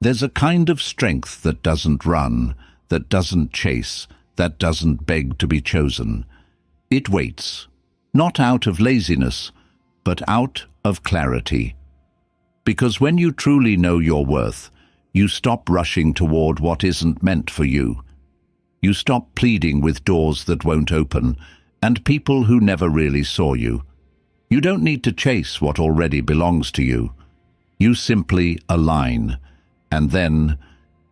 There's a kind of strength that doesn't run, that doesn't chase, that doesn't beg to be chosen. It waits, not out of laziness, but out of clarity. Because when you truly know your worth, you stop rushing toward what isn't meant for you. You stop pleading with doors that won't open and people who never really saw you. You don't need to chase what already belongs to you. You simply align, and then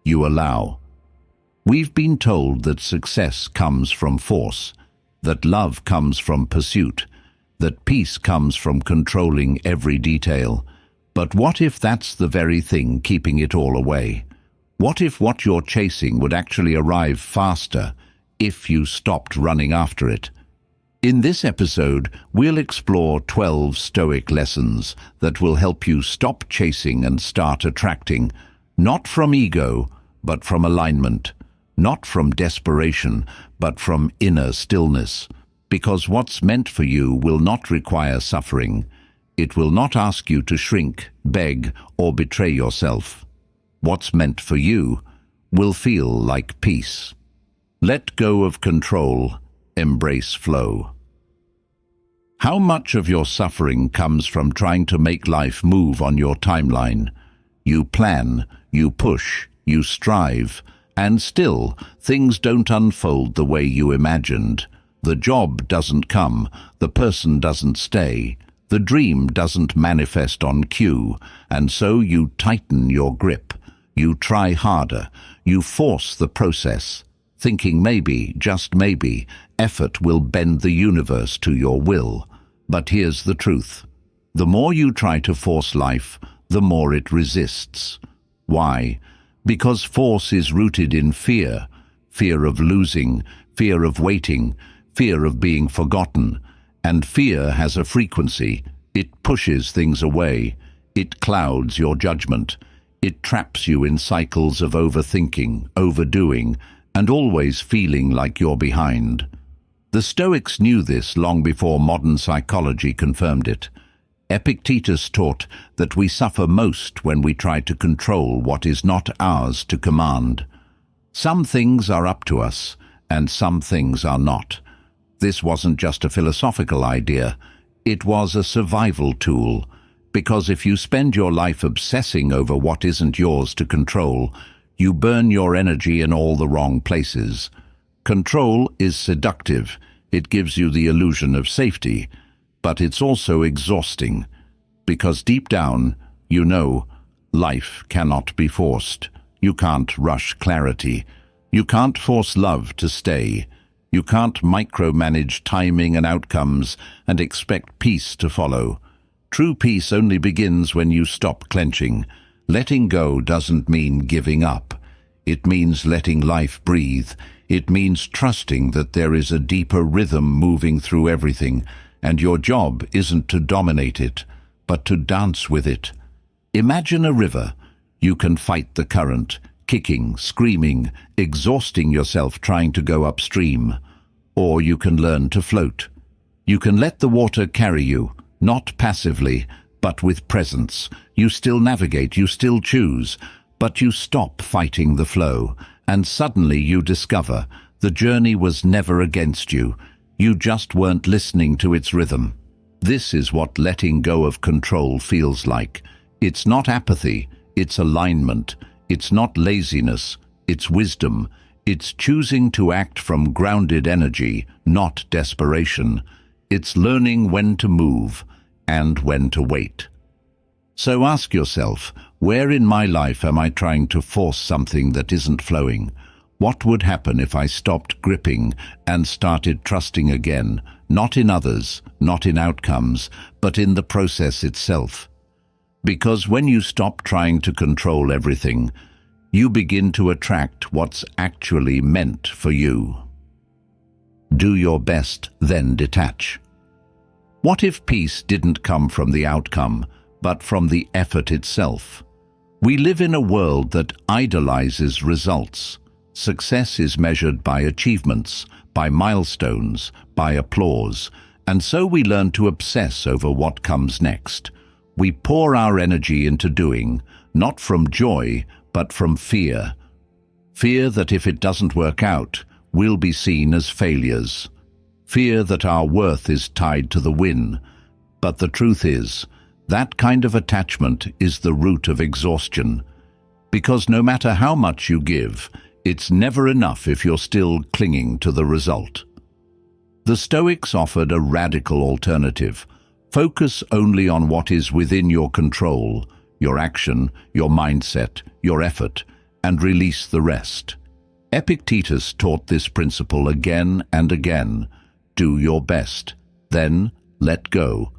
you allow. We've been told that success comes from force, that love comes from pursuit, that peace comes from controlling every detail. But what if that's the very thing keeping it all away? What if what you're chasing would actually arrive faster if you stopped running after it? In this episode, we'll explore 12 Stoic lessons that will help you stop chasing and start attracting, not from ego, but from alignment, not from desperation, but from inner stillness. Because what's meant for you will not require suffering. It will not ask you to shrink, beg, or betray yourself. What's meant for you will feel like peace. Let go of control, embrace flow. How much of your suffering comes from trying to make life move on your timeline? You plan, you push, you strive, and still things don't unfold the way you imagined. The job doesn't come, the person doesn't stay, the dream doesn't manifest on cue, and so you tighten your grip. You try harder, you force the process, thinking maybe, just maybe, effort will bend the universe to your will. But here's the truth. The more you try to force life, the more it resists. Why? Because force is rooted in fear. Fear of losing, fear of waiting, fear of being forgotten. And fear has a frequency. It pushes things away. It clouds your judgment. It traps you in cycles of overthinking, overdoing, and always feeling like you're behind. The Stoics knew this long before modern psychology confirmed it. Epictetus taught that we suffer most when we try to control what is not ours to command. Some things are up to us, and some things are not. This wasn't just a philosophical idea, it was a survival tool, because if you spend your life obsessing over what isn't yours to control, you burn your energy in all the wrong places. Control is seductive. It gives you the illusion of safety, but it's also exhausting, because deep down, you know, life cannot be forced. You can't rush clarity. You can't force love to stay. You can't micromanage timing and outcomes and expect peace to follow. True peace only begins when you stop clenching. Letting go doesn't mean giving up. It means letting life breathe. It means trusting that there is a deeper rhythm moving through everything, and your job isn't to dominate it, but to dance with it. Imagine a river. You can fight the current, kicking, screaming, exhausting yourself trying to go upstream. Or you can learn to float. You can let the water carry you, not passively, but with presence. You still navigate, you still choose, but you stop fighting the flow, and suddenly you discover the journey was never against you. You just weren't listening to its rhythm. This is what letting go of control feels like. It's not apathy, it's alignment. It's not laziness, it's wisdom. It's choosing to act from grounded energy, not desperation. It's learning when to move and when to wait. So ask yourself, where in my life am I trying to force something that isn't flowing? What would happen if I stopped gripping and started trusting again, not in others, not in outcomes, but in the process itself? Because when you stop trying to control everything, you begin to attract what's actually meant for you. Do your best, then detach. What if peace didn't come from the outcome, but from the effort itself? We live in a world that idolizes results. Success is measured by achievements, by milestones, by applause, and so we learn to obsess over what comes next. We pour our energy into doing, not from joy, but from fear. Fear that if it doesn't work out, we'll be seen as failures. Fear that our worth is tied to the win. But the truth is, that kind of attachment is the root of exhaustion. Because no matter how much you give, it's never enough if you're still clinging to the result. The Stoics offered a radical alternative. Focus only on what is within your control, your action, your mindset, your effort, and release the rest. Epictetus taught this principle again and again. Do your best, then let go.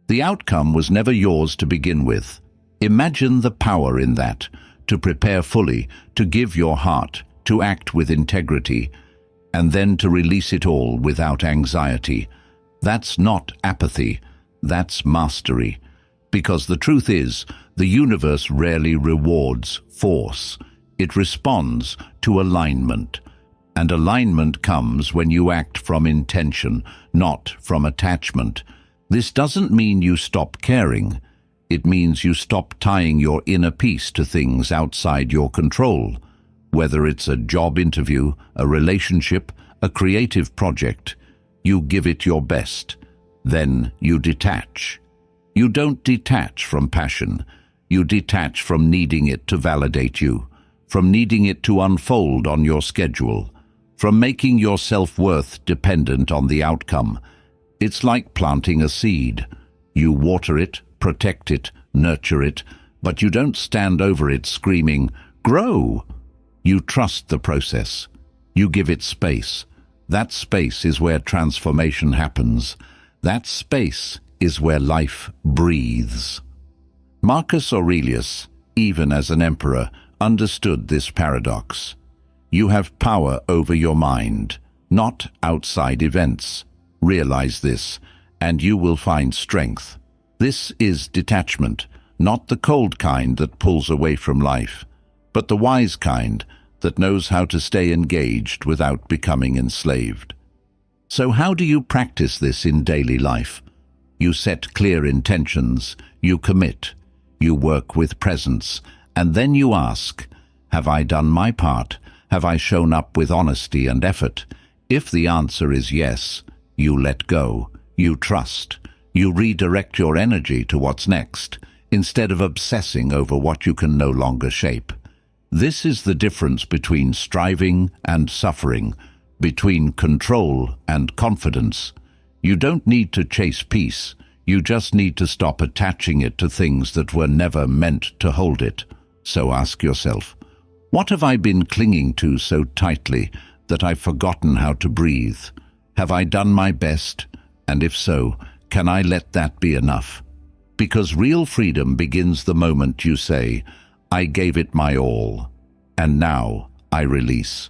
The outcome was never yours to begin with. Imagine the power in that, to prepare fully, to give your heart, to act with integrity, and then to release it all without anxiety. That's not apathy, that's mastery. Because the truth is, the universe rarely rewards force. It responds to alignment. And alignment comes when you act from intention, not from attachment. This doesn't mean you stop caring. It means you stop tying your inner peace to things outside your control. Whether it's a job interview, a relationship, a creative project, you give it your best. Then you detach. You don't detach from passion. You detach from needing it to validate you, from needing it to unfold on your schedule, from making your self-worth dependent on the outcome. It's like planting a seed. You water it, protect it, nurture it, but you don't stand over it screaming, "Grow!" You trust the process. You give it space. That space is where transformation happens. That space is where life breathes. Marcus Aurelius, even as an emperor, understood this paradox. You have power over your mind, not outside events. Realize this, and you will find strength. This is detachment, not the cold kind that pulls away from life, but the wise kind that knows how to stay engaged without becoming enslaved. So how do you practice this in daily life? You set clear intentions, you commit, you work with presence, and then you ask, have I done my part? Have I shown up with honesty and effort? If the answer is yes, you let go, you trust, you redirect your energy to what's next, instead of obsessing over what you can no longer shape. This is the difference between striving and suffering, between control and confidence. You don't need to chase peace, you just need to stop attaching it to things that were never meant to hold it. So ask yourself, what have I been clinging to so tightly that I've forgotten how to breathe? Have I done my best? And if so, can I let that be enough? Because real freedom begins the moment you say, I gave it my all, and now I release.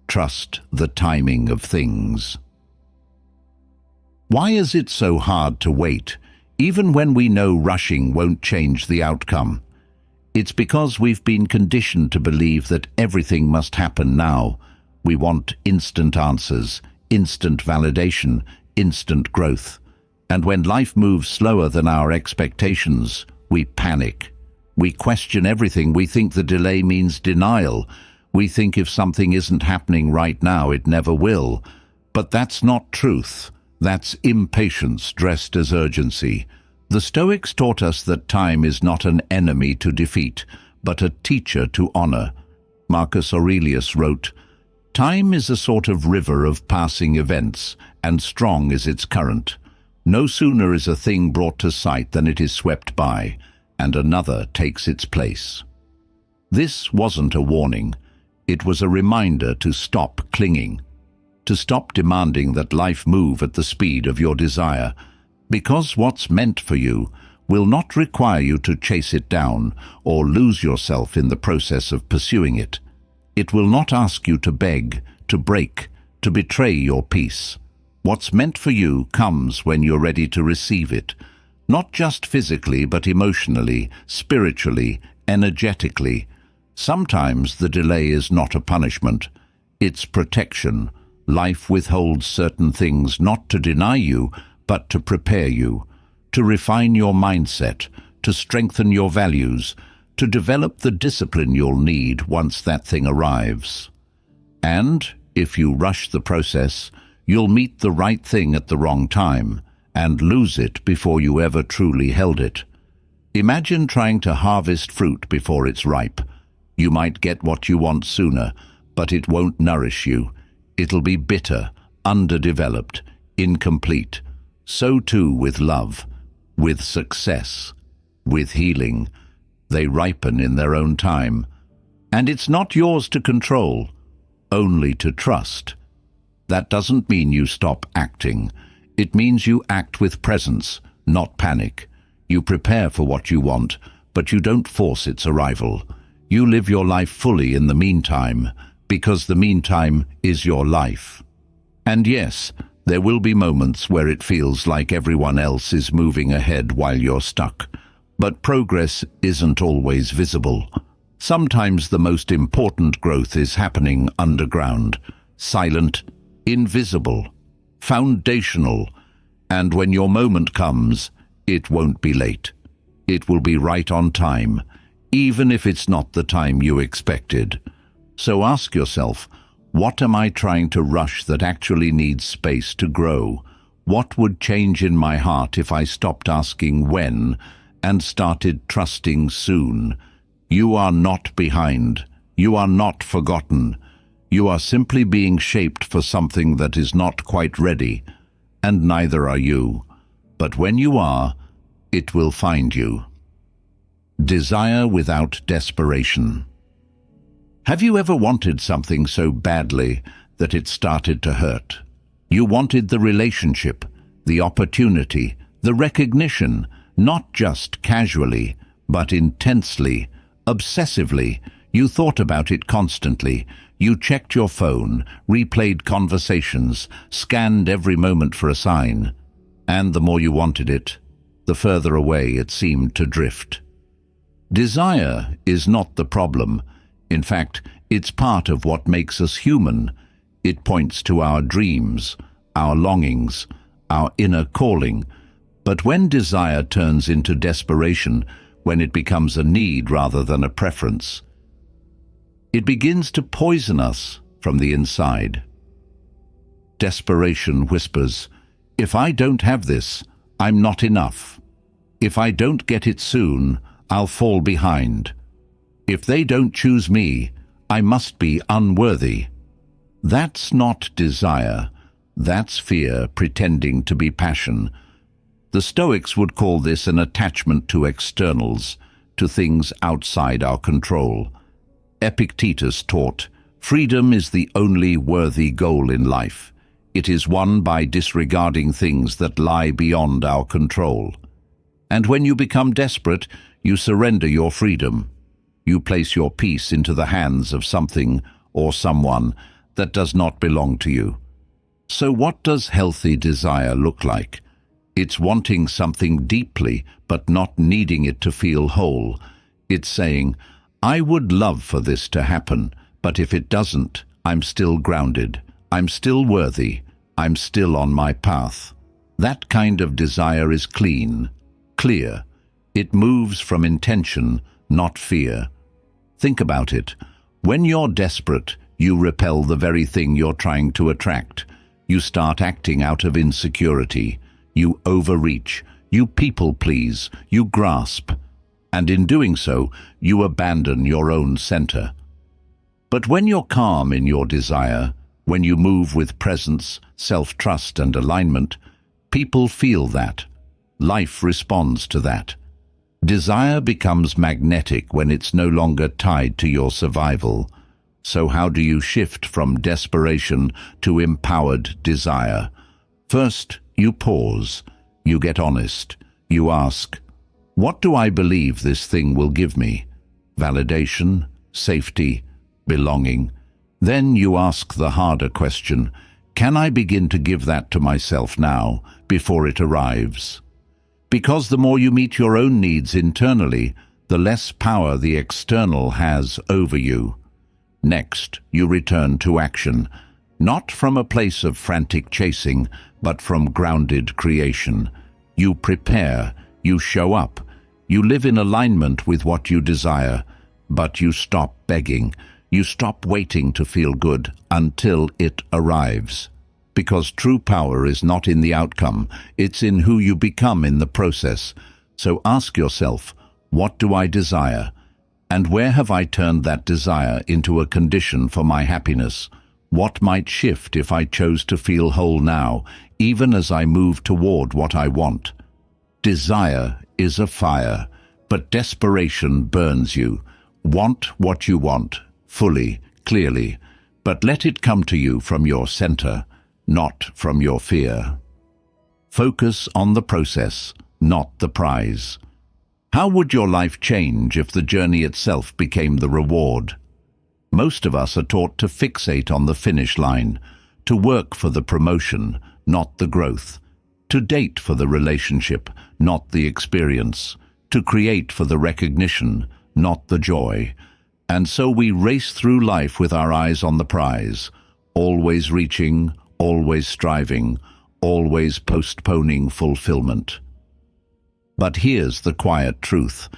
Trust the timing of things. Why is it so hard to wait, even when we know rushing won't change the outcome? It's because we've been conditioned to believe that everything must happen now. We want instant answers, instant validation, instant growth. And when life moves slower than our expectations, we panic. We question everything. We think the delay means denial. We think if something isn't happening right now, it never will. But that's not truth. That's impatience dressed as urgency. The Stoics taught us that time is not an enemy to defeat, but a teacher to honor. Marcus Aurelius wrote, "Time is a sort of river of passing events, and strong is its current. No sooner is a thing brought to sight than it is swept by, and another takes its place." This wasn't a warning. It was a reminder to stop clinging, to stop demanding that life move at the speed of your desire, because what's meant for you will not require you to chase it down or lose yourself in the process of pursuing it. It will not ask you to beg, to break, to betray your peace. What's meant for you comes when you're ready to receive it, not just physically but emotionally, spiritually, energetically. Sometimes the delay is not a punishment, it's protection. Life withholds certain things not to deny you, but to prepare you, to refine your mindset, to strengthen your values, to develop the discipline you'll need once that thing arrives. And if you rush the process, you'll meet the right thing at the wrong time and lose it before you ever truly held it. Imagine trying to harvest fruit before it's ripe. You might get what you want sooner, but it won't nourish you. It'll be bitter, underdeveloped, incomplete. So too with love, with success, with healing. They ripen in their own time. And it's not yours to control, only to trust. That doesn't mean you stop acting. It means you act with presence, not panic. You prepare for what you want, but you don't force its arrival. You live your life fully in the meantime, because the meantime is your life. And yes, there will be moments where it feels like everyone else is moving ahead while you're stuck. But progress isn't always visible. Sometimes the most important growth is happening underground, silent, invisible, foundational. And when your moment comes, it won't be late. It will be right on time, even if it's not the time you expected. So ask yourself, what am I trying to rush that actually needs space to grow? What would change in my heart if I stopped asking when and started trusting soon? You are not behind. You are not forgotten. You are simply being shaped for something that is not quite ready, and neither are you. But when you are, it will find you. Desire without desperation. Have you ever wanted something so badly that it started to hurt? You wanted the relationship, the opportunity, the recognition, not just casually, but intensely, obsessively. You thought about it constantly. You checked your phone, replayed conversations, scanned every moment for a sign. And the more you wanted it, the further away it seemed to drift. Desire is not the problem. In fact, it's part of what makes us human. It points to our dreams, our longings, our inner calling. But when desire turns into desperation, when it becomes a need rather than a preference, it begins to poison us from the inside. Desperation whispers, "If I don't have this, I'm not enough. If I don't get it soon, I'll fall behind. If they don't choose me, I must be unworthy." That's not desire. That's fear pretending to be passion. The Stoics would call this an attachment to externals, to things outside our control. Epictetus taught, "Freedom is the only worthy goal in life. It is won by disregarding things that lie beyond our control." And when you become desperate, you surrender your freedom. You place your peace into the hands of something or someone that does not belong to you. So what does healthy desire look like? It's wanting something deeply, but not needing it to feel whole. It's saying, "I would love for this to happen, but if it doesn't, I'm still grounded. I'm still worthy. I'm still on my path." That kind of desire is clean, clear. It moves from intention, not fear. Think about it. When you're desperate, you repel the very thing you're trying to attract. You start acting out of insecurity. You overreach. You people please. You grasp. And in doing so, you abandon your own center. But when you're calm in your desire, when you move with presence, self-trust and alignment, people feel that. Life responds to that. Desire becomes magnetic when it's no longer tied to your survival. So how do you shift from desperation to empowered desire? First, you pause. You get honest. You ask, what do I believe this thing will give me? Validation, safety, belonging. Then you ask the harder question, can I begin to give that to myself now, before it arrives? Because the more you meet your own needs internally, the less power the external has over you. Next, you return to action, not from a place of frantic chasing, but from grounded creation. You prepare, you show up, You live in alignment with what you desire, but you stop begging. You stop waiting to feel good until it arrives. Because true power is not in the outcome, it's in who you become in the process. So ask yourself, what do I desire? And where have I turned that desire into a condition for my happiness? What might shift if I chose to feel whole now, even as I move toward what I want? Desire is a fire, but desperation burns you. Want what you want, fully, clearly, but let it come to you from your center, not from your fear. Focus on the process, not the prize. How would your life change if the journey itself became the reward? Most of us are taught to fixate on the finish line, to work for the promotion, not the growth, to date for the relationship, not the experience, to create for the recognition, not the joy. And so we race through life with our eyes on the prize, always reaching, always striving, always postponing fulfillment. But here's the quiet truth.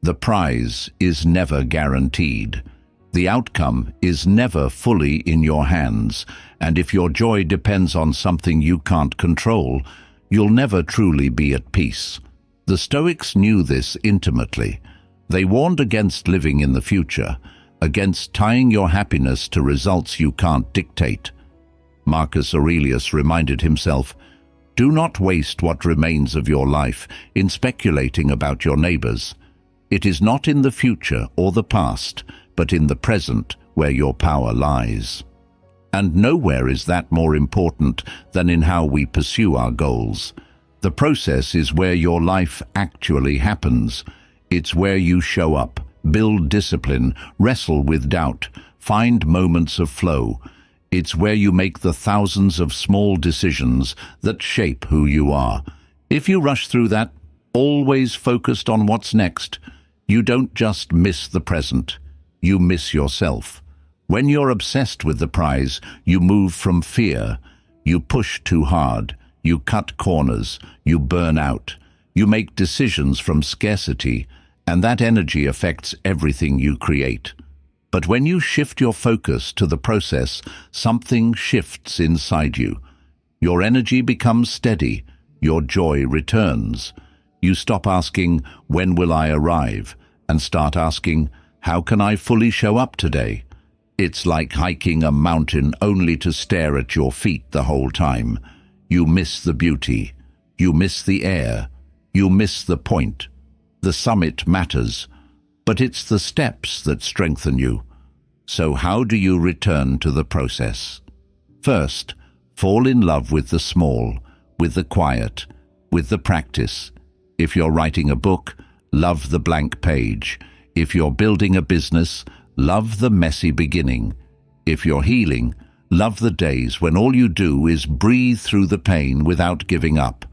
The prize is never guaranteed. The outcome is never fully in your hands, and if your joy depends on something you can't control, you'll never truly be at peace. The Stoics knew this intimately. They warned against living in the future, against tying your happiness to results you can't dictate. Marcus Aurelius reminded himself, "Do not waste what remains of your life in speculating about your neighbors. It is not in the future or the past, but in the present where your power lies." And nowhere is that more important than in how we pursue our goals. The process is where your life actually happens. It's where you show up, build discipline, wrestle with doubt, find moments of flow. It's where you make the thousands of small decisions that shape who you are. If you rush through that, always focused on what's next, you don't just miss the present, you miss yourself. When you're obsessed with the prize, you move from fear. You push too hard, you cut corners, you burn out. You make decisions from scarcity, and that energy affects everything you create. But when you shift your focus to the process, something shifts inside you. Your energy becomes steady, your joy returns. You stop asking, "When will I arrive?" and start asking, "How can I fully show up today?" It's like hiking a mountain only to stare at your feet the whole time. You miss the beauty, you miss the air, you miss the point. The summit matters, but it's the steps that strengthen you. So how do you return to the process? First, fall in love with the small, with the quiet, with the practice. If you're writing a book, love the blank page. If you're building a business, love the messy beginning. If you're healing, love the days when all you do is breathe through the pain without giving up.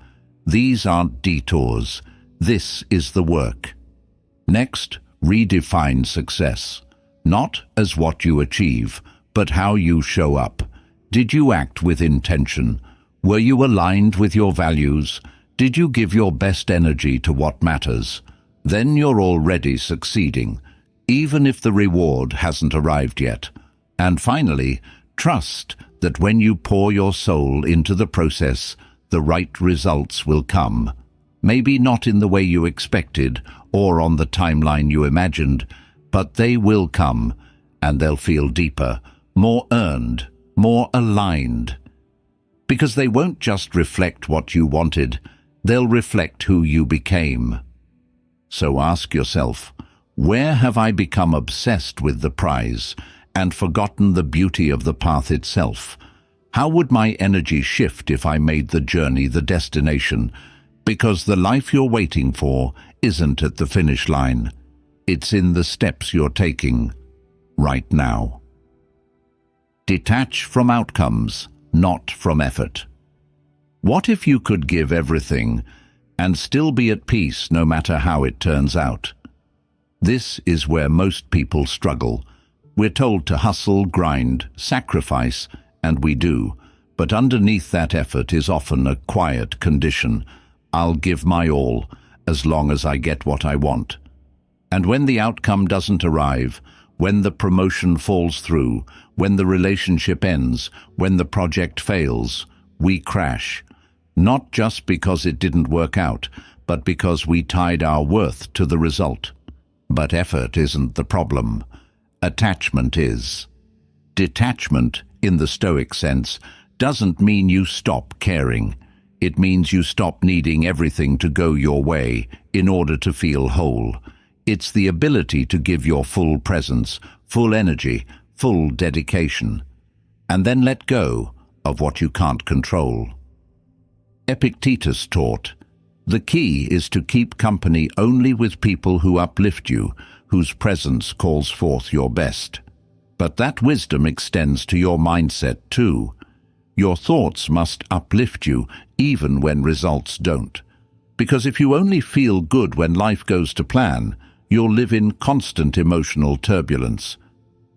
These aren't detours. This is the work. Next, redefine success. Not as what you achieve, but how you show up. Did you act with intention? Were you aligned with your values? Did you give your best energy to what matters? Then you're already succeeding, even if the reward hasn't arrived yet. And finally, trust that when you pour your soul into the process, the right results will come. Maybe not in the way you expected or on the timeline you imagined, but they will come, and they'll feel deeper, more earned, more aligned. Because they won't just reflect what you wanted, they'll reflect who you became. So ask yourself, where have I become obsessed with the prize and forgotten the beauty of the path itself? How would my energy shift if I made the journey the destination? Because the life you're waiting for isn't at the finish line. It's in the steps you're taking right now. Detach from outcomes, not from effort. What if you could give everything and still be at peace no matter how it turns out? This is where most people struggle. We're told to hustle, grind, sacrifice, and we do. But underneath that effort is often a quiet condition. I'll give my all, as long as I get what I want. And when the outcome doesn't arrive, when the promotion falls through, when the relationship ends, when the project fails, we crash. Not just because it didn't work out, but because we tied our worth to the result. But effort isn't the problem. Attachment is. Detachment, in the Stoic sense, doesn't mean you stop caring. It means you stop needing everything to go your way in order to feel whole. It's the ability to give your full presence, full energy, full dedication, and then let go of what you can't control. Epictetus taught, "The key is to keep company only with people who uplift you, whose presence calls forth your best." But that wisdom extends to your mindset too. Your thoughts must uplift you even when results don't. Because if you only feel good when life goes to plan, you'll live in constant emotional turbulence.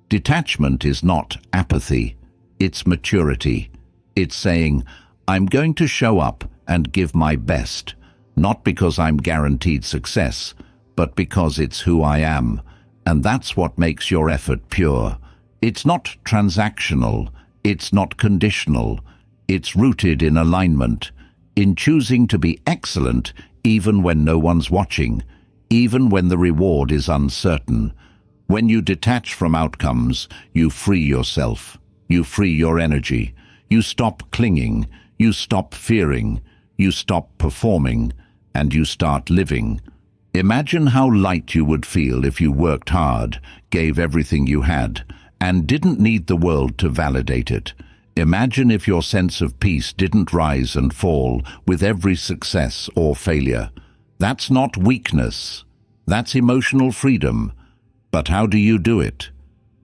Detachment is not apathy, it's maturity. It's saying, I'm going to show up and give my best, not because I'm guaranteed success, but because it's who I am. And that's what makes your effort pure. It's not transactional, it's not conditional. It's rooted in alignment, in choosing to be excellent even when no one's watching, even when the reward is uncertain. When you detach from outcomes, you free yourself, you free your energy, you stop clinging, you stop fearing, you stop performing, and you start living. Imagine how light you would feel if you worked hard, gave everything you had, and didn't need the world to validate it. Imagine if your sense of peace didn't rise and fall with every success or failure. That's not weakness. That's emotional freedom. But how do you do it?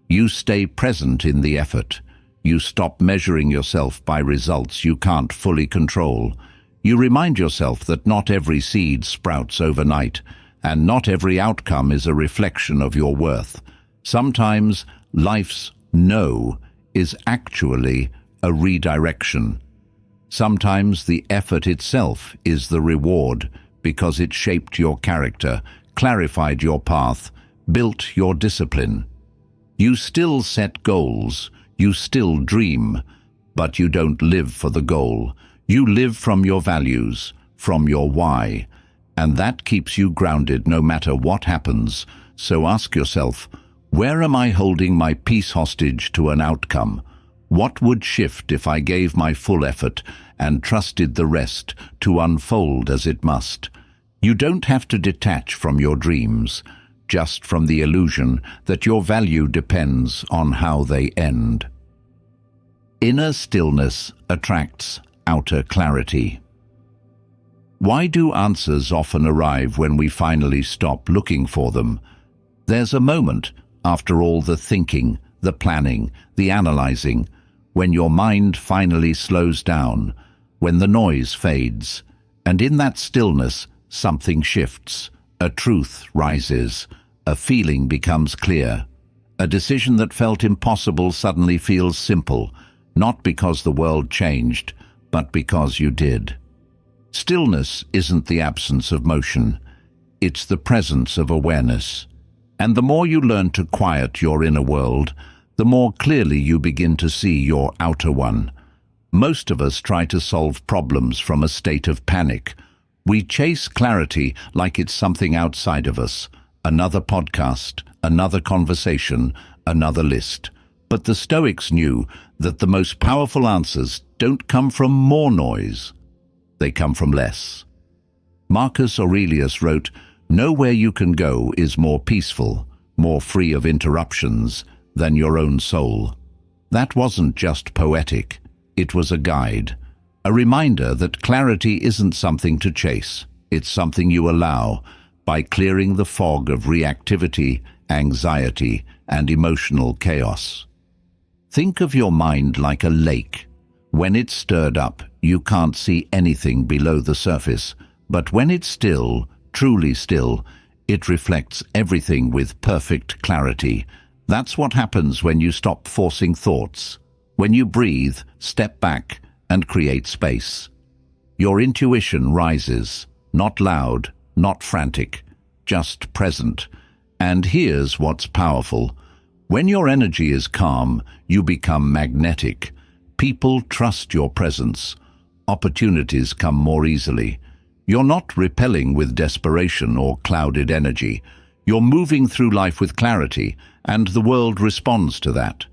You stay present in the effort. You stop measuring yourself by results you can't fully control. You remind yourself that not every seed sprouts overnight, and not every outcome is a reflection of your worth. Sometimes life's no is actually a redirection. Sometimes the effort itself is the reward because it shaped your character, clarified your path, built your discipline. You still set goals, you still dream, but you don't live for the goal. You live from your values, from your why, and that keeps you grounded no matter what happens. So ask yourself, where am I holding my peace hostage to an outcome? What would shift if I gave my full effort and trusted the rest to unfold as it must? You don't have to detach from your dreams, just from the illusion that your value depends on how they end. Inner stillness attracts outer clarity. Why do answers often arrive when we finally stop looking for them? There's a moment, after all the thinking, the planning, the analyzing, when your mind finally slows down, when the noise fades, and in that stillness something shifts, a truth rises, a feeling becomes clear. A decision that felt impossible suddenly feels simple, not because the world changed, but because you did. Stillness isn't the absence of motion, it's the presence of awareness. And the more you learn to quiet your inner world, the more clearly you begin to see your outer one. Most of us try to solve problems from a state of panic. We chase clarity like it's something outside of us. Another podcast, another conversation, another list. But the Stoics knew that the most powerful answers don't come from more noise. They come from less. Marcus Aurelius wrote, "Nowhere you can go is more peaceful, more free of interruptions than your own soul." That wasn't just poetic. It was a guide, a reminder that clarity isn't something to chase. It's something you allow by clearing the fog of reactivity, anxiety, and emotional chaos. Think of your mind like a lake. When it's stirred up, you can't see anything below the surface, but when it's still, truly still, it reflects everything with perfect clarity. That's what happens when you stop forcing thoughts. When you breathe, step back, and create space. Your intuition rises, not loud, not frantic, just present. And here's what's powerful. When your energy is calm, you become magnetic. People trust your presence. Opportunities come more easily. You're not repelling with desperation or clouded energy. You're moving through life with clarity, and the world responds to that.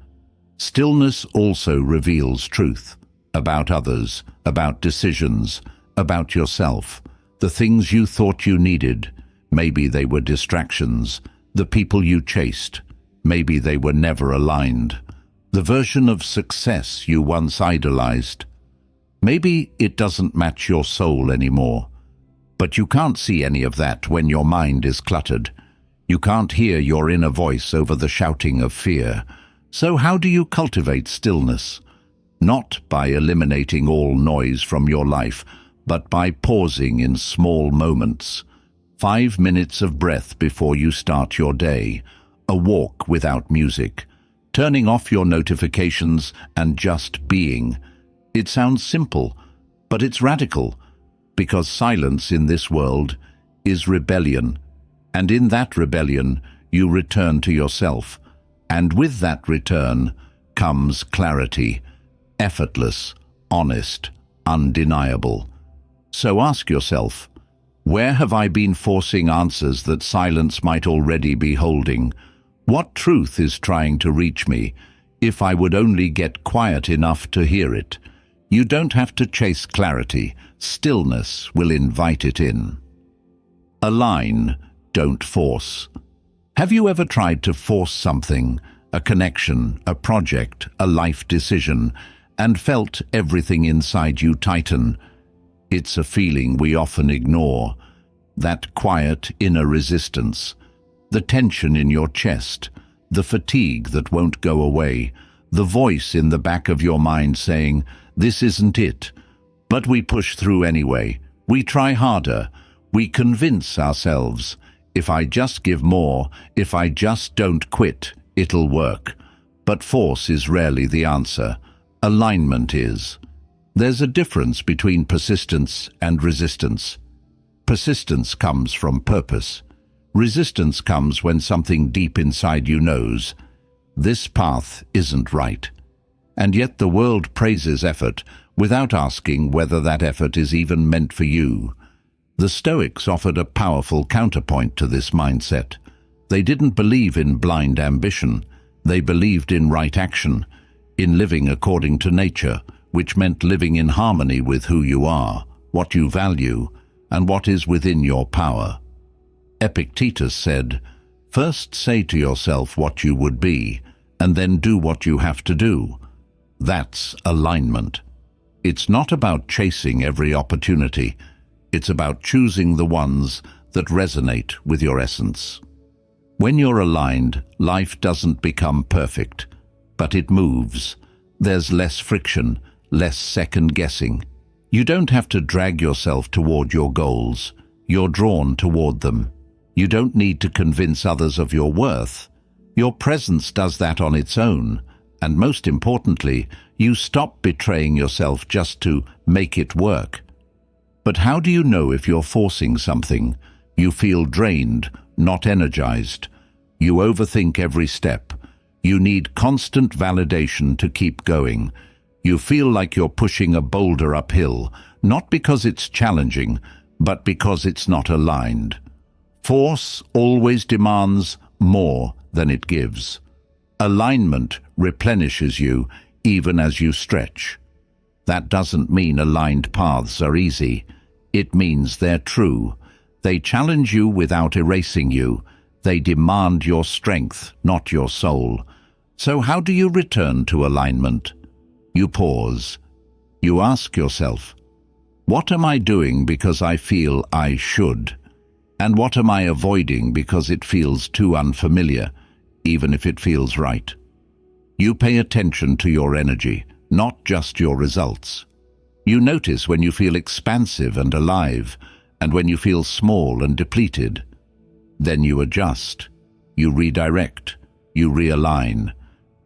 Stillness also reveals truth about others, about decisions, about yourself. The things you thought you needed, maybe they were distractions. The people you chased, maybe they were never aligned. The version of success you once idolized, maybe it doesn't match your soul anymore. But you can't see any of that when your mind is cluttered. You can't hear your inner voice over the shouting of fear. So how do you cultivate stillness? Not by eliminating all noise from your life, but by pausing in small moments. 5 minutes of breath before you start your day, a walk without music, turning off your notifications and just being. It sounds simple, but it's radical, because silence in this world is rebellion. And in that rebellion, you return to yourself. And with that return comes clarity, effortless, honest, undeniable. So ask yourself, where have I been forcing answers that silence might already be holding? What truth is trying to reach me, if I would only get quiet enough to hear it? You don't have to chase clarity. Stillness will invite it in. Align, don't force. Have you ever tried to force something, a connection, a project, a life decision, and felt everything inside you tighten? It's a feeling we often ignore. That quiet inner resistance, the tension in your chest, the fatigue that won't go away, the voice in the back of your mind saying, "This isn't it." But we push through anyway. We try harder. We convince ourselves, if I just give more, if I just don't quit, it'll work. But force is rarely the answer. Alignment is. There's a difference between persistence and resistance. Persistence comes from purpose. Resistance comes when something deep inside you knows, this path isn't right. And yet the world praises effort without asking whether that effort is even meant for you. The Stoics offered a powerful counterpoint to this mindset. They didn't believe in blind ambition. They believed in right action, in living according to nature, which meant living in harmony with who you are, what you value, and what is within your power. Epictetus said, "First say to yourself what you would be, and then do what you have to do." That's alignment. It's not about chasing every opportunity. It's about choosing the ones that resonate with your essence. When you're aligned, life doesn't become perfect, but it moves. There's less friction, less second-guessing. You don't have to drag yourself toward your goals. You're drawn toward them. You don't need to convince others of your worth. Your presence does that on its own. And most importantly, you stop betraying yourself just to make it work. But how do you know if you're forcing something? You feel drained, not energized. You overthink every step. You need constant validation to keep going. You feel like you're pushing a boulder uphill, not because it's challenging, but because it's not aligned. Force always demands more than it gives. Alignment replenishes you even as you stretch. That doesn't mean aligned paths are easy. It means they're true. They challenge you without erasing you. They demand your strength, not your soul. So how do you return to alignment? You pause. You ask yourself, what am I doing because I feel I should? And what am I avoiding because it feels too unfamiliar, even if it feels right? You pay attention to your energy, not just your results. You notice when you feel expansive and alive, and when you feel small and depleted. Then you adjust, you redirect, you realign.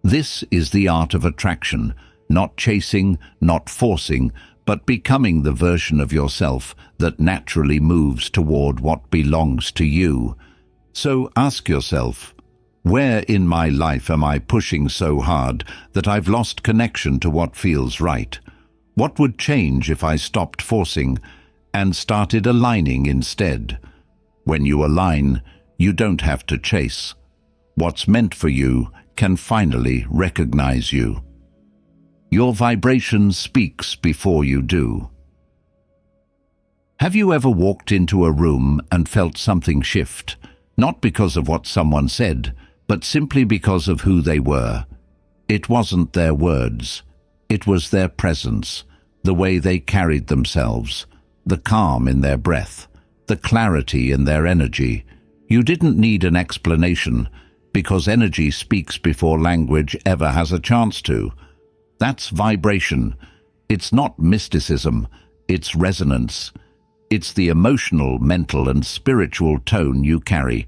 This is the art of attraction, not chasing, not forcing, but becoming the version of yourself that naturally moves toward what belongs to you. So ask yourself, where in my life am I pushing so hard that I've lost connection to what feels right? What would change if I stopped forcing and started aligning instead? When you align, you don't have to chase. What's meant for you can finally recognize you. Your vibration speaks before you do. Have you ever walked into a room and felt something shift, not because of what someone said, but simply because of who they were? It wasn't their words. It was their presence, the way they carried themselves, the calm in their breath, the clarity in their energy. You didn't need an explanation, because energy speaks before language ever has a chance to. That's vibration. It's not mysticism, it's resonance. It's the emotional, mental, and spiritual tone you carry,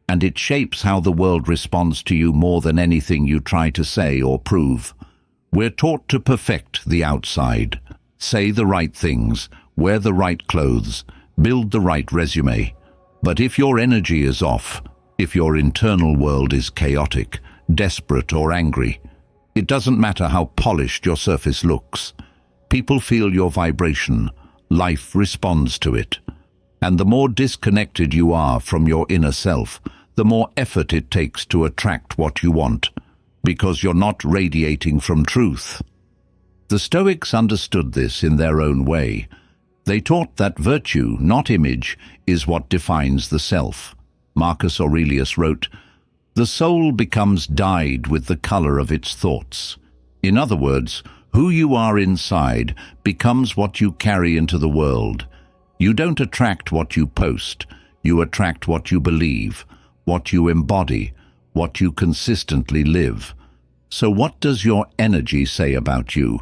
and it shapes how the world responds to you more than anything you try to say or prove. We're taught to perfect the outside, say the right things, wear the right clothes, build the right resume. But if your energy is off, if your internal world is chaotic, desperate, or angry, it doesn't matter how polished your surface looks. People feel your vibration. Life responds to it. And the more disconnected you are from your inner self, the more effort it takes to attract what you want, because you're not radiating from truth. The Stoics understood this in their own way. They taught that virtue, not image, is what defines the self. Marcus Aurelius wrote, "The soul becomes dyed with the color of its thoughts." In other words, who you are inside becomes what you carry into the world. You don't attract what you post, you attract what you believe, what you embody, what you consistently live. So what does your energy say about you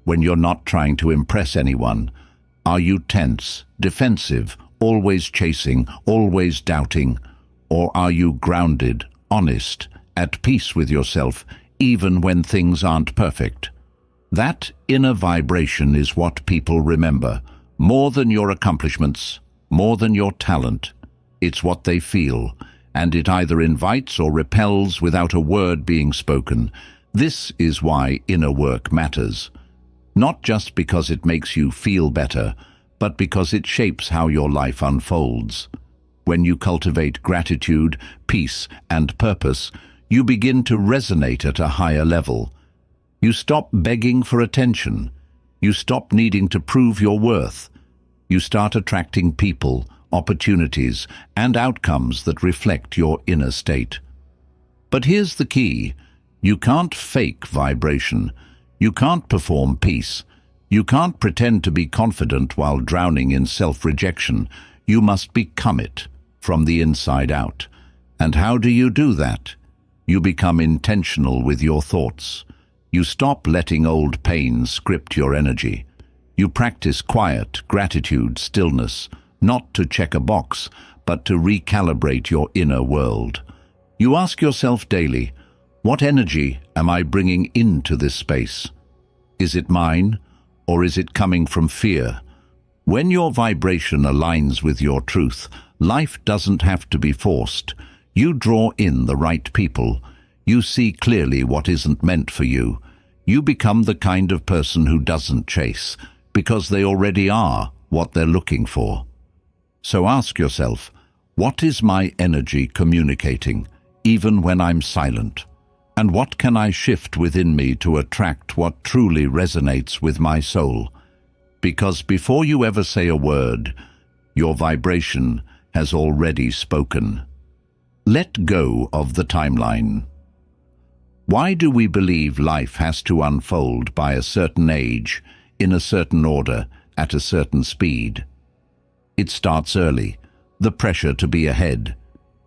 when you're not trying to impress anyone? Are you tense, defensive, always chasing, always doubting? Or are you grounded, honest, at peace with yourself, even when things aren't perfect? That inner vibration is what people remember, more than your accomplishments, more than your talent. It's what they feel, and it either invites or repels without a word being spoken. This is why inner work matters. Not just because it makes you feel better, but because it shapes how your life unfolds. When you cultivate gratitude, peace, and purpose, you begin to resonate at a higher level. You stop begging for attention. You stop needing to prove your worth. You start attracting people, opportunities, and outcomes that reflect your inner state. But here's the key. You can't fake vibration. You can't perform peace. You can't pretend to be confident while drowning in self-rejection. You must become it, from the inside out. And how do you do that? You become intentional with your thoughts. You stop letting old pain script your energy. You practice quiet, gratitude, stillness, not to check a box, but to recalibrate your inner world. You ask yourself daily, what energy am I bringing into this space? Is it mine, or is it coming from fear? When your vibration aligns with your truth, life doesn't have to be forced. You draw in the right people. You see clearly what isn't meant for you. You become the kind of person who doesn't chase, because they already are what they're looking for. So ask yourself, what is my energy communicating, even when I'm silent? And what can I shift within me to attract what truly resonates with my soul? Because before you ever say a word, your vibration has already spoken. Let go of the timeline. Why do we believe life has to unfold by a certain age, in a certain order, at a certain speed? It starts early, the pressure to be ahead.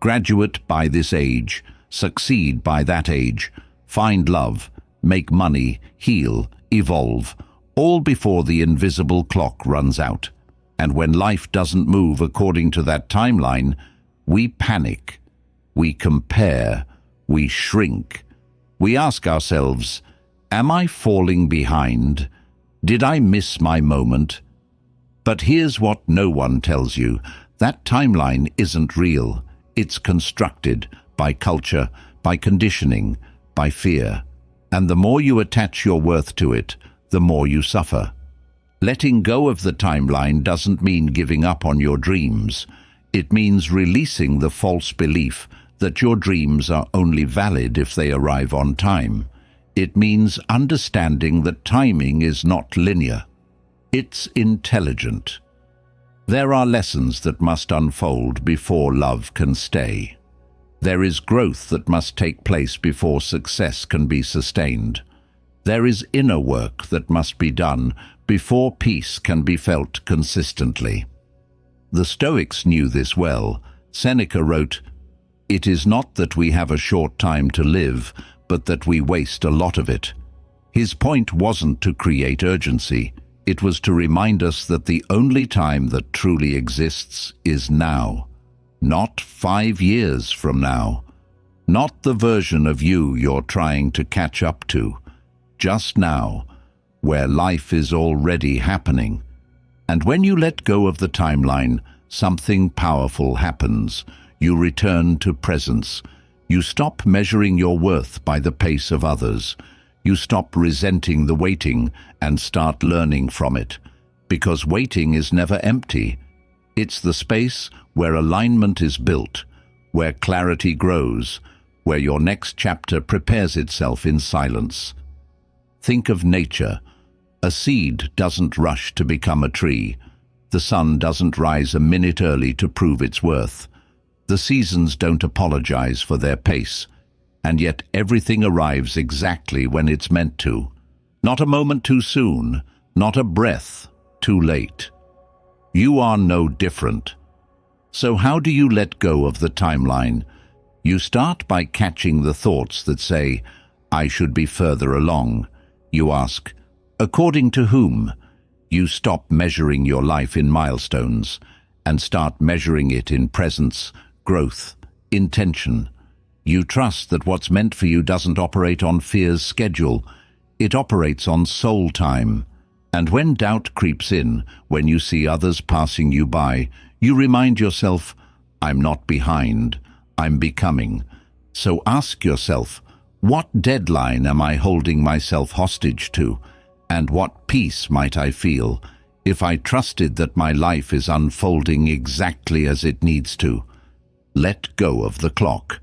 Graduate by this age, succeed by that age, find love, make money, heal, evolve, all before the invisible clock runs out. And when life doesn't move according to that timeline, we panic, we compare, we shrink. We ask ourselves, am I falling behind? Did I miss my moment? But here's what no one tells you. That timeline isn't real. It's constructed by culture, by conditioning, by fear. And the more you attach your worth to it, the more you suffer. Letting go of the timeline doesn't mean giving up on your dreams. It means releasing the false belief that your dreams are only valid if they arrive on time. It means understanding that timing is not linear. It's intelligent. There are lessons that must unfold before love can stay. There is growth that must take place before success can be sustained. There is inner work that must be done before peace can be felt consistently. The Stoics knew this well. Seneca wrote, "It is not that we have a short time to live, but that we waste a lot of it." His point wasn't to create urgency. It was to remind us that the only time that truly exists is now. Not 5 years from now. Not the version of you you're trying to catch up to. Just now, where life is already happening. And when you let go of the timeline, something powerful happens. You return to presence. You stop measuring your worth by the pace of others. You stop resenting the waiting and start learning from it. Because waiting is never empty. It's the space where alignment is built, where clarity grows, where your next chapter prepares itself in silence. Think of nature. A seed doesn't rush to become a tree. The sun doesn't rise a minute early to prove its worth. The seasons don't apologize for their pace, and yet everything arrives exactly when it's meant to. Not a moment too soon, not a breath too late. You are no different. So how do you let go of the timeline? You start by catching the thoughts that say, "I should be further along." You ask, according to whom? You stop measuring your life in milestones and start measuring it in presence, growth, intention. You trust that what's meant for you doesn't operate on fear's schedule. It operates on soul time. And when doubt creeps in, when you see others passing you by, you remind yourself, "I'm not behind, I'm becoming." So ask yourself, what deadline am I holding myself hostage to? And what peace might I feel if I trusted that my life is unfolding exactly as it needs to? Let go of the clock.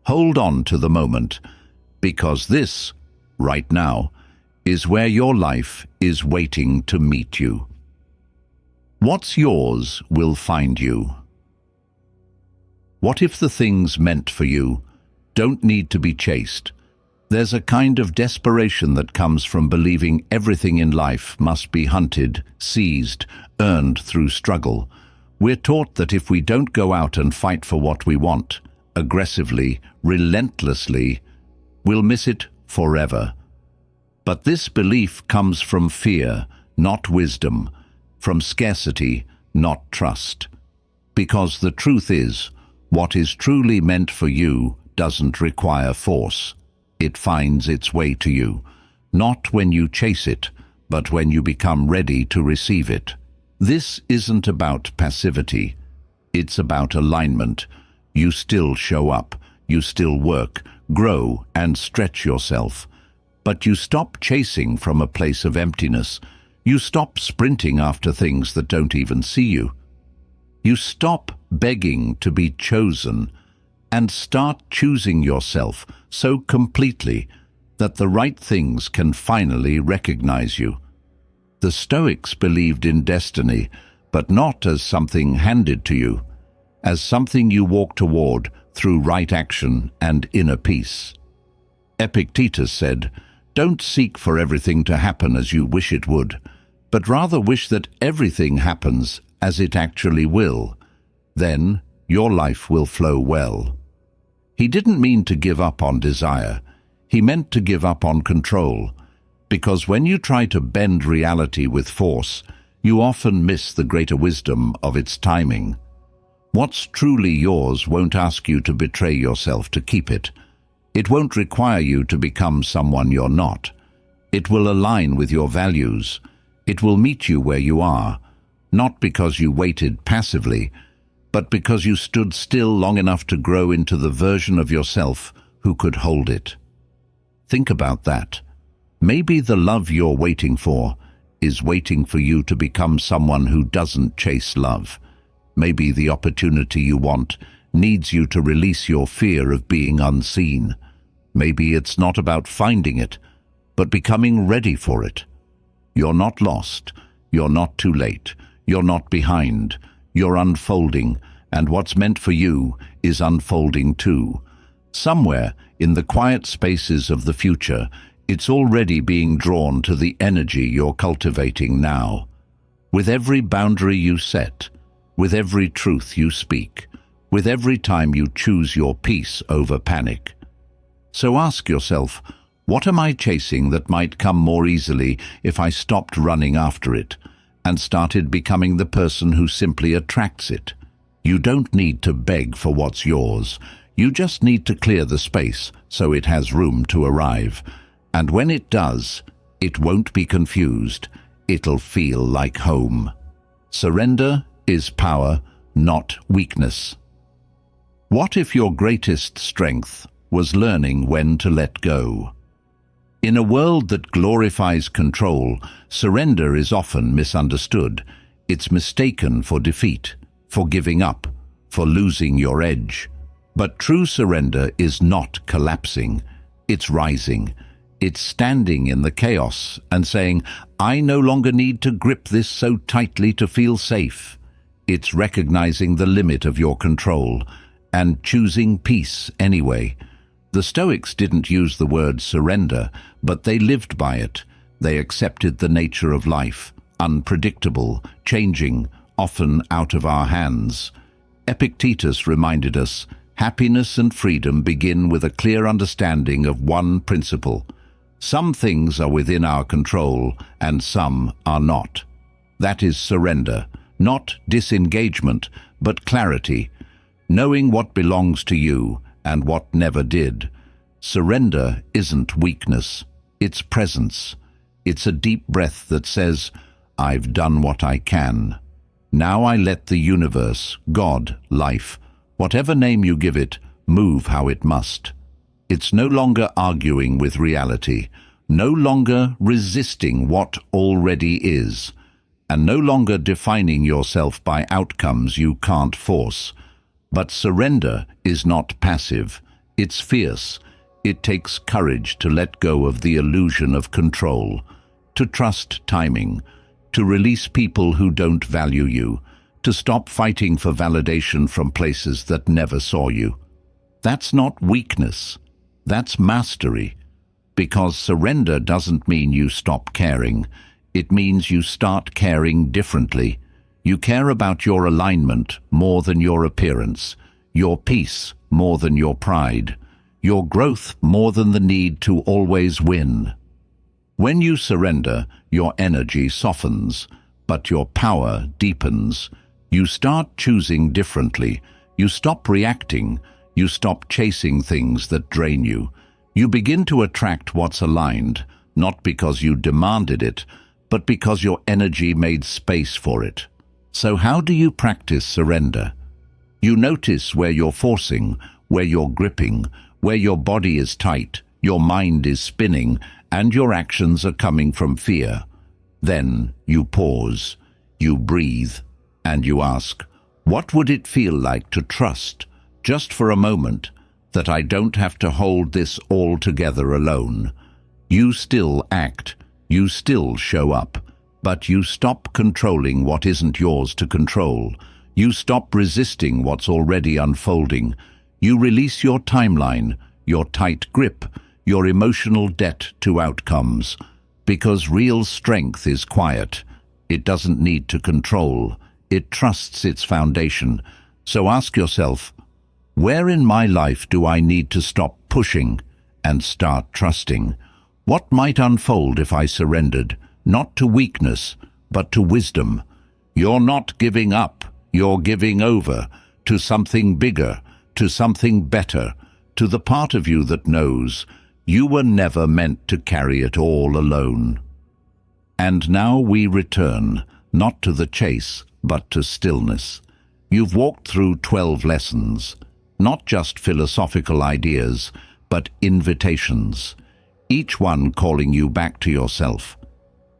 Hold on to the moment, because this, right now, is where your life is waiting to meet you. What's yours will find you. What if the things meant for you don't need to be chased? There's a kind of desperation that comes from believing everything in life must be hunted, seized, earned through struggle. We're taught that if we don't go out and fight for what we want, aggressively, relentlessly, we'll miss it forever. But this belief comes from fear, not wisdom, from scarcity, not trust. Because the truth is, what is truly meant for you doesn't require force. It finds its way to you, not when you chase it, but when you become ready to receive it. This isn't about passivity. It's about alignment. You still show up, you still work, grow, and stretch yourself. But you stop chasing from a place of emptiness. You stop sprinting after things that don't even see you. You stop begging to be chosen and start choosing yourself so completely that the right things can finally recognize you. The Stoics believed in destiny, but not as something handed to you, as something you walk toward through right action and inner peace. Epictetus said, "Don't seek for everything to happen as you wish it would, but rather wish that everything happens as it actually will. Then your life will flow well." He didn't mean to give up on desire. He meant to give up on control. Because when you try to bend reality with force, you often miss the greater wisdom of its timing. What's truly yours won't ask you to betray yourself to keep it. It won't require you to become someone you're not. It will align with your values. It will meet you where you are, not because you waited passively, but because you stood still long enough to grow into the version of yourself who could hold it. Think about that. Maybe the love you're waiting for is waiting for you to become someone who doesn't chase love. Maybe the opportunity you want needs you to release your fear of being unseen. Maybe it's not about finding it, but becoming ready for it. You're not lost. You're not too late. You're not behind. You're unfolding, and what's meant for you is unfolding too. Somewhere in the quiet spaces of the future, it's already being drawn to the energy you're cultivating now. With every boundary you set, with every truth you speak, with every time you choose your peace over panic. So ask yourself, what am I chasing that might come more easily if I stopped running after it and started becoming the person who simply attracts it? You don't need to beg for what's yours. You just need to clear the space so it has room to arrive. And when it does, it won't be confused. It'll feel like home. Surrender is power, not weakness. What if your greatest strength was learning when to let go? In a world that glorifies control, surrender is often misunderstood. It's mistaken for defeat, for giving up, for losing your edge. But true surrender is not collapsing. It's rising. It's standing in the chaos and saying, I no longer need to grip this so tightly to feel safe. It's recognizing the limit of your control and choosing peace anyway. The Stoics didn't use the word surrender, but they lived by it. They accepted the nature of life, unpredictable, changing, often out of our hands. Epictetus reminded us, happiness and freedom begin with a clear understanding of one principle. Some things are within our control and some are not. That is surrender, not disengagement, but clarity, knowing what belongs to you and what never did. Surrender isn't weakness, it's presence. It's a deep breath that says, I've done what I can. Now I let the universe, God, life, whatever name you give it, move how it must. It's no longer arguing with reality, no longer resisting what already is, and no longer defining yourself by outcomes you can't force. But surrender is not passive, it's fierce. It takes courage to let go of the illusion of control, to trust timing, to release people who don't value you, to stop fighting for validation from places that never saw you. That's not weakness. That's mastery, because surrender doesn't mean you stop caring. It means you start caring differently. You care about your alignment more than your appearance, your peace more than your pride, your growth more than the need to always win. When you surrender, your energy softens, but your power deepens. You start choosing differently. You stop reacting. You stop chasing things that drain you. You begin to attract what's aligned, not because you demanded it, but because your energy made space for it. So how do you practice surrender? You notice where you're forcing, where you're gripping, where your body is tight, your mind is spinning, and your actions are coming from fear. Then you pause, you breathe, and you ask, what would it feel like to trust, just for a moment, that I don't have to hold this all together alone? You still act, you still show up, but you stop controlling what isn't yours to control. You stop resisting what's already unfolding. You release your timeline, your tight grip, your emotional debt to outcomes. Because real strength is quiet. It doesn't need to control. It trusts its foundation. So ask yourself, where in my life do I need to stop pushing and start trusting? What might unfold if I surrendered, not to weakness, but to wisdom? You're not giving up, you're giving over to something bigger, to something better, to the part of you that knows you were never meant to carry it all alone. And now we return, not to the chase, but to stillness. You've walked through 12 lessons, not just philosophical ideas, but invitations, each one calling you back to yourself,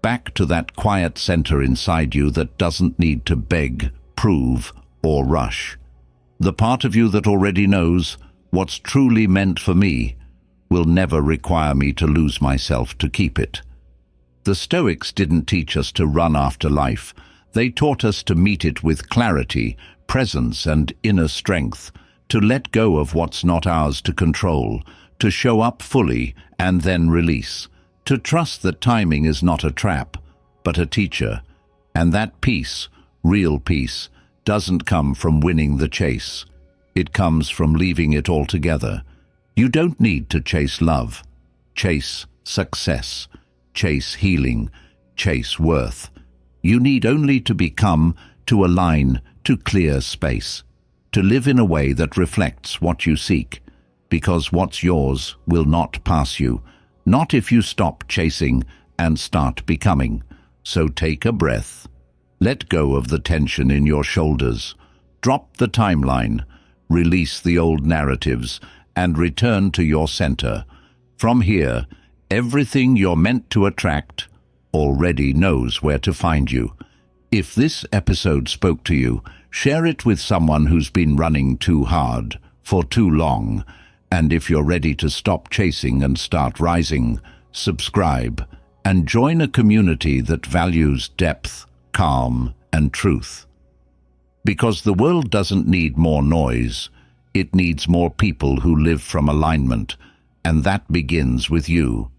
back to that quiet center inside you that doesn't need to beg, prove, or rush. The part of you that already knows what's truly meant for me will never require me to lose myself to keep it. The Stoics didn't teach us to run after life. They taught us to meet it with clarity, presence, and inner strength, to let go of what's not ours to control, to show up fully and then release, to trust that timing is not a trap, but a teacher, and that peace, real peace, doesn't come from winning the chase. It comes from leaving it all together. You don't need to chase love. Chase success. Chase healing. Chase worth. You need only to become, to align, to clear space, to live in a way that reflects what you seek, because what's yours will not pass you, not if you stop chasing and start becoming. So take a breath. Let go of the tension in your shoulders. Drop the timeline. Release the old narratives and return to your center. From here, everything you're meant to attract already knows where to find you. If this episode spoke to you, share it with someone who's been running too hard for too long. And if you're ready to stop chasing and start rising, subscribe and join a community that values depth, calm, and truth. Because the world doesn't need more noise, it needs more people who live from alignment, and that begins with you.